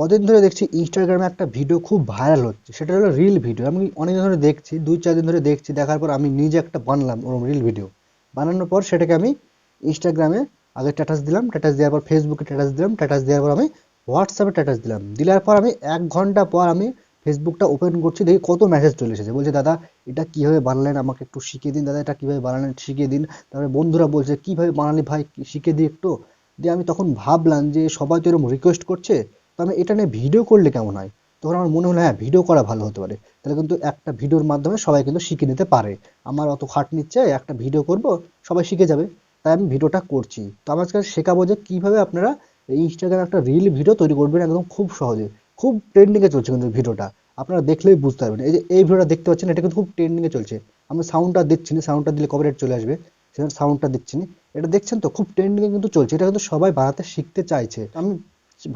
কদিন ধরে দেখছি ইনস্টাগ্রামে একটা ভিডিও খুব ভাইরাল হচ্ছে, সেটা হলো রিল ভিডিও। আমি অনেকদিন ধরে দেখছি, 2-4 দিন ধরে দেখছি, দেখার পর আমি নিজে একটা বানালাম ওরকম রিল ভিডিও। বানানোর পর সেটাকে আমি ইনস্টাগ্রামে আগে স্ট্যাটাস দিলাম, স্ট্যাটাস দেওয়ার পর ফেসবুকে স্ট্যাটাস দিলাম, স্ট্যাটাস দেওয়ার পর আমি হোয়াটসঅ্যাপে স্ট্যাটাস দিলাম। দেওয়ার পর আমি 1 ঘন্টা পর আমি ফেসবুকটা ওপেন করছি, দেখি কত মেসেজ চলে এসেছে। বলছে, দাদা এটা কীভাবে বানালেন, আমাকে একটু শিখিয়ে দিন, দাদা এটা কীভাবে বানালেন শিখিয়ে দিন। তারপরে বন্ধুরা বলছে, কীভাবে বানালি ভাই, শিখিয়ে দিই একটু। দিয়ে আমি তখন ভাবলাম যে সবাই তো এরকম রিকোয়েস্ট করছে, তো আমি এটা নিয়ে ভিডিও করলে কেমন হয়। তখন আমার মনে হলো, হ্যাঁ, ভিডিও করা ভালো হতে পারে। তাহলে কিন্তু একটা ভিডিওর মাধ্যমে সবাই কিন্তু শিখে নিতে পারে। আমার অত খাটনির চেয়ে একটা ভিডিও করব, সবাই শিখে যাবে। তাই আমি ভিডিওটা করছি। তো আমার আজকে শেখাবো যে কীভাবে আপনারা ইনস্টাগ্রামে একটা রিল ভিডিও তৈরি করবেন একদম খুব সহজে। খুব ট্রেন্ডিংয়ে চলছে কিন্তু ভিডিওটা, আপনারা দেখলেই বুঝতে পারবেন। এই যে এই ভিডিওটা দেখতে পাচ্ছেন, এটা কিন্তু খুব ট্রেন্ডিংয়ে চলছে। আমি সাউন্ডটা দিচ্ছি না, সাউন্ডটা দিলে কপিরাইট চলে আসবে, সেখানে সাউন্ডটা দিচ্ছি না। এটা দেখছেন তো, খুব ট্রেন্ডিংয়ে কিন্তু চলছে। এটা কিন্তু সবাই বানাতে শিখতে চাইছে। তো আমি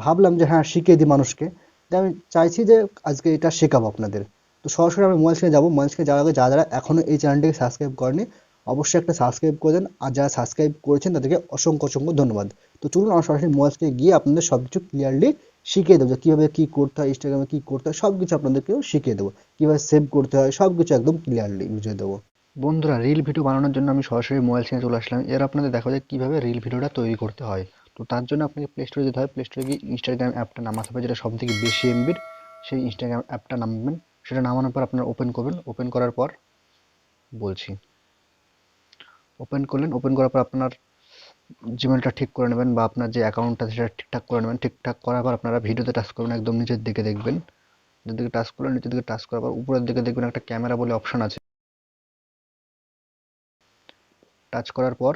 ভাবলাম যে হ্যাঁ, শিখিয়ে দিই মানুষকে। তাই আমি চাইছি যে আজকে এটা শেখাবো আপনাদের। তো সরাসরি আমি মোবাইল স্ক্রিনে যাবো। মোবাইল স্ক্রিনে যাওয়ার আগে যারা যারা এখনও এই চ্যানেলটিকে সাবস্ক্রাইব করেনি, অবশ্যই একটা সাবস্ক্রাইব করে দেন। আর যারা সাবস্ক্রাইব করেছেন তাদেরকে অসংখ্য অসংখ্য ধন্যবাদ। তো চলুন আমার সরাসরি মোবাইল স্ক্রিনে গিয়ে আপনাদের সব কিছু ক্লিয়ারলি শিখিয়ে দেবো, যে কীভাবে কী করতে হয়, ইনস্টাগ্রামে কী করতে হয়, সব কিছু আপনাদেরকেও শিখিয়ে দেবো। কীভাবে সেভ করতে হয়, সব কিছু একদম ক্লিয়ারলি বুঝিয়ে দেবো। বন্ধুরা, রিল ভিডিও বানানোর জন্য আমি সরাসরি মোবাইল স্ক্রিনে চলে আসলাম। এর আপনাদের দেখা যায় কীভাবে রিল ভিডিওটা তৈরি করতে হয়। তো তার জন্য আপনাকে প্লে স্টোরে যেতে হয়। প্লে স্টোরে গিয়ে ইনস্টাগ্রাম অ্যাপটা নামাতে হবে, যেটা সবথেকে বেশি এমবির। সেই ইনস্টাগ্রাম অ্যাপটা নামাবেন। সেটা নামানোর পর আপনারা ওপেন করবেন। ওপেন করার পর বলছি, ওপেন করলেন। ওপেন করার পর আপনার জিমেলটা ঠিক করে নেবেন, বা আপনার যে অ্যাকাউন্টটা সেটা ঠিকঠাক করে নেবেন। ঠিকঠাক করার পর আপনারা ভিডিওতে টাচ করবেন, একদম নিচের দিকে দেখবেন। নিচের দিকে টাচ করলেন, নিচের দিকে টাচ করার পর উপরের দিকে দেখবেন একটা ক্যামেরা বলে অপশন আছে। টাচ করার পর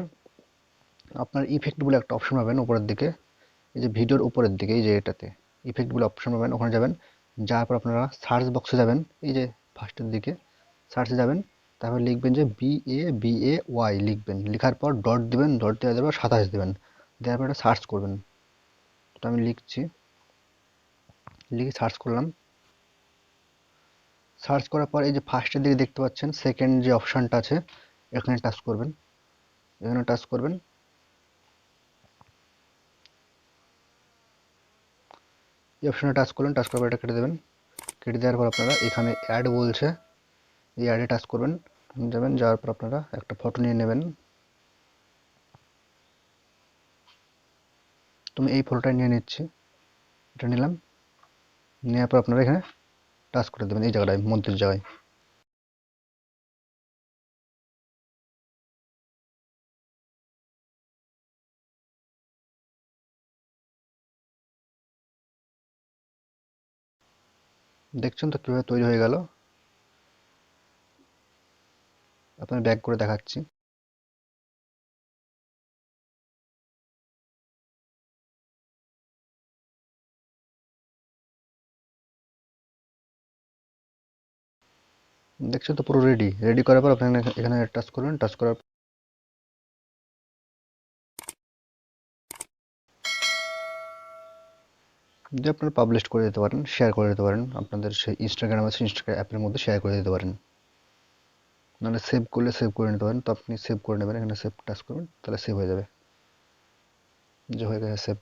আপনার ইফেক্ট বলে একটা অপশন পাবেন উপরের দিকে। এই যে ভিডিওর উপরের দিকে, এই যে এটাতে ইফেক্ট বলে অপশন পাবেন, ওখানে যাবেন। যাওয়ার পর আপনারা সার্চ বক্সে যাবেন, এই যে ফার্স্টের দিকে সার্চে যাবেন। তারপর লিখবেন যে BABAY লিখবেন। লেখার পর ডট দিবেন, ডট দেওয়ার পর 27 দেবেন। দেওয়ার পর এটা সার্চ করবেন। তো আমি লিখছি, লিখে সার্চ করলাম। সার্চ করার পর এই যে ফার্স্টের দিকে দেখতে পাচ্ছেন সেকেন্ড যে অপশানটা আছে, এখানে টাচ করবেন। এখানে টাচ করবেন। এই অপশানে টাচ করলেন। টাচ করার পর এটা কেটে দেবেন। কেটে দেওয়ার পর আপনারা এখানে অ্যাড বলছে, এই অ্যাডে টাচ করবেন। যাবেন, যাওয়ার পর আপনারা একটা ফটো নিয়ে নেবেন। তুমি এই ফটোটা নিয়ে নিচ্ছি, এটা নিলাম। নেওয়ার পর আপনারা এখানে টাচ করে দেবেন, এই জায়গাটায়, মধ্যের জায়গায়। দেখছেন তো কীভাবে তৈরি হয়ে গেল। আপনার ব্যাক করে দেখাচ্ছি। দেখছেন তো পুরো রেডি। রেডি করার পর আপনারা এখানে টাচ করবেন। টাচ করার দিয়ে আপনারা পাবলিশ করে দিতে পারেন, শেয়ার করে দিতে পারেন। আপনাদের সেই ইনস্টাগ্রাম আছে, ইনস্টাগ্রাম অ্যাপের মধ্যে শেয়ার করে দিতে পারেন। নাহলে সেভ করলে সেভ করে নিতে পারেন। তো আপনি সেভ করে নেবেন, এখানে সেভ টাচ করবেন, তাহলে সেভ হয়ে যাবে। যে হয়ে গেছে সেভ।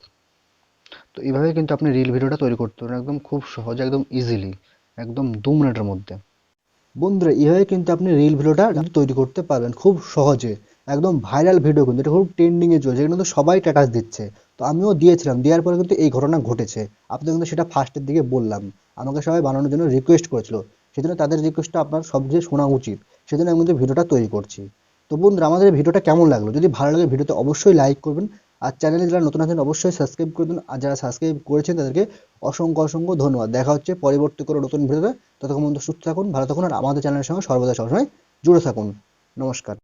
তো এইভাবে কিন্তু আপনি রিল ভিডিওটা তৈরি করতে পারেন, একদম খুব সহজে, একদম ইজিলি, একদম 2 মিনিটের মধ্যে। বন্ধুরা, এইভাবে কিন্তু আপনি রিল ভিডিওটা কিন্তু তৈরি করতে পারবেন খুব সহজে। একদম ভাইরাল ভিডিও, কিন্তু এটা খুব ট্রেন্ডিংয়ে চলছে, কিন্তু সবাই স্ট্যাটাস দিচ্ছে। তো আমিও দিয়েছিলাম, দেওয়ার পরে কিন্তু এই ঘটনা ঘটেছে। আপনাদের কিন্তু সেটা ফার্স্টের দিকে বললাম। আমাকে সবাই বানানোর জন্য রিকোয়েস্ট করেছিল, সেজন্য তাদের রিকোয়েস্টটা আপনার সবচেয়ে শোনা উচিত। সেজন্য আমি কিন্তু ভিডিওটা তৈরি করছি। তো বন্ধুরা, আমাদের ভিডিওটা কেমন লাগলো? যদি ভালো লাগে ভিডিওতে অবশ্যই লাইক করবেন। আর চ্যানেলে যারা নতুন আছেন অবশ্যই সাবস্ক্রাইব করে দিন। আর যারা সাবস্ক্রাইব করেছেন তাদেরকে অসংখ্য অসংখ্য ধন্যবাদ। দেখা হচ্ছে পরবর্তী কোনো নতুন ভিডিওতে। ততক্ষণ পর্যন্ত সুস্থ থাকুন, ভালো থাকুন, আর আমাদের চ্যানেলের সঙ্গে সর্বদা সবসময় জুড়ে থাকুন। নমস্কার।